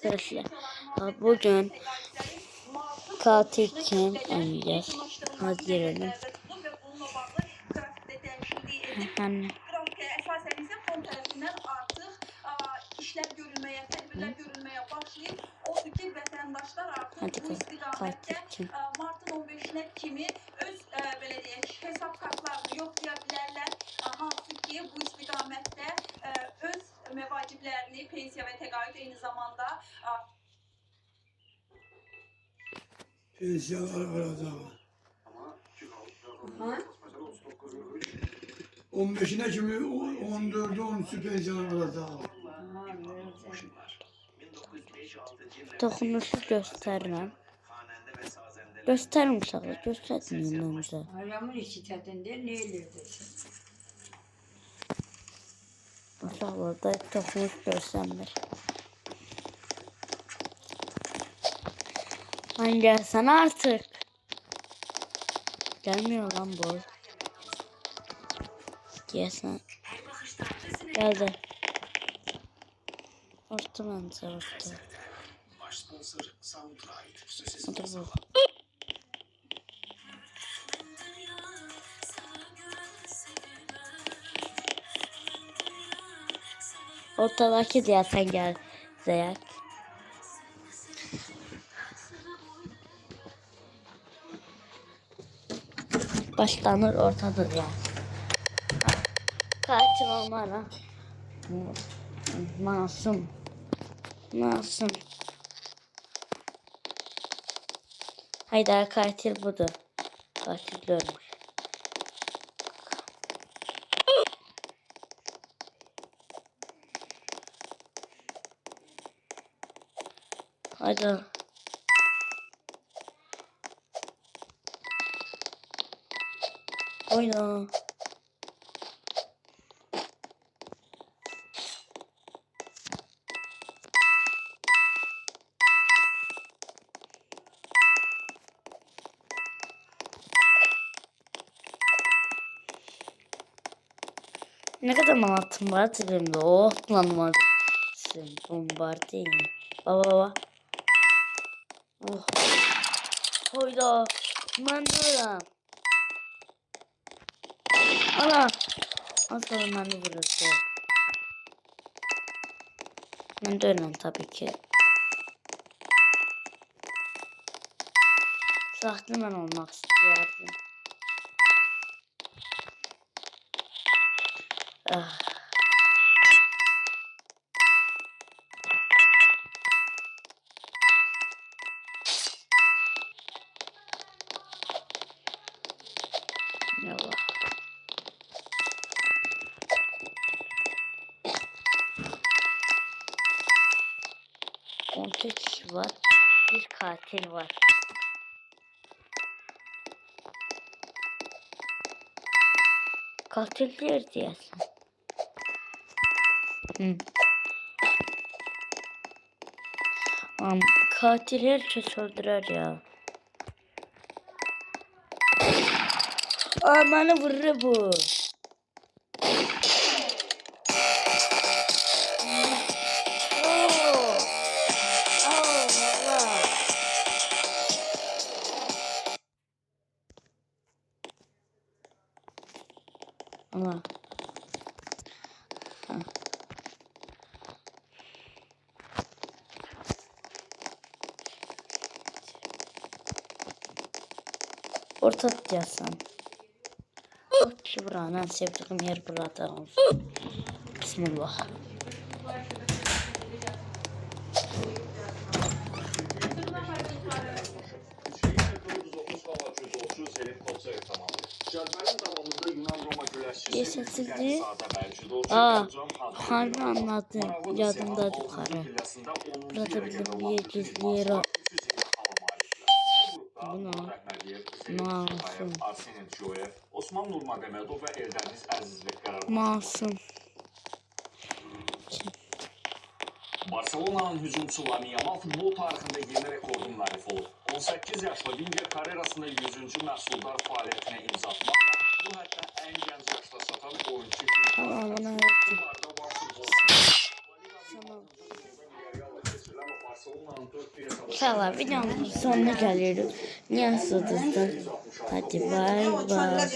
Arkadaşlar bugün katil kim oynayacağız? Hadi girelim. Hadi katil kim? Mart'ın 15'ine kimi öz belediye hesap kartlarını yoxlaya bilərlər. Hansı ki bu istiqamətdə öz vaciblərini, pensiya və təqaüd eyni zamanda pensiyalar alacaq. 15'ine kimi 14'ü 13'ü pensiyalar alacaq. Dokunuşu göstərirəm. Göstərmişsiniz, göstərdim önümüzə. Ayağımın içi çətindir, nə eləyirsən? Uşaqlarda dokunuş göstərmir. Lan gelsen artık. Gelmiyor lan bu. Gelsen. Geldi. Orta bence orta. Hadi bu. Ortadaki diye sen gel Zeyak. Başlanır ortadır ya. Katil olmana. Masum. Masum. Haydar katil budur. Katil görmüş. Haydi. Oyna. Ne kadar manatım var elimde. Oh lan bombardiye. Baba. Oh. Hayda. Ben diyorum. Ana. Asıl ben de burası. Ben dönem tabii ki. Sahtli ben olmak isterdim. Ah. Yallah. On kişi var. Bir katil var. Katil diyor diyorsun. Katil herkes öldürür ya. Bana vurur bu. Allah. Orta atacağız. Şu buranın sevdiğim yer burada olsun. Bismillah. Yesetsizliği. Harbi anladım. Yadımda yukarı. Burada bilim bir gizli yeri. Masum. Masum. Barcelona'nın hücumçu Lamine Yamal futbol tarixində yeni rekordun müəllifi olub. 18 yaşlı Winger karyerasında 100-cü məhsuldar fəaliyyətinə imza atmaqla bu hətta ən gənc yaşda satan oyuncu kimi. İnşallah videomuzun sonuna geliyoruz. Niye sığdırdın? Hadi bay bay.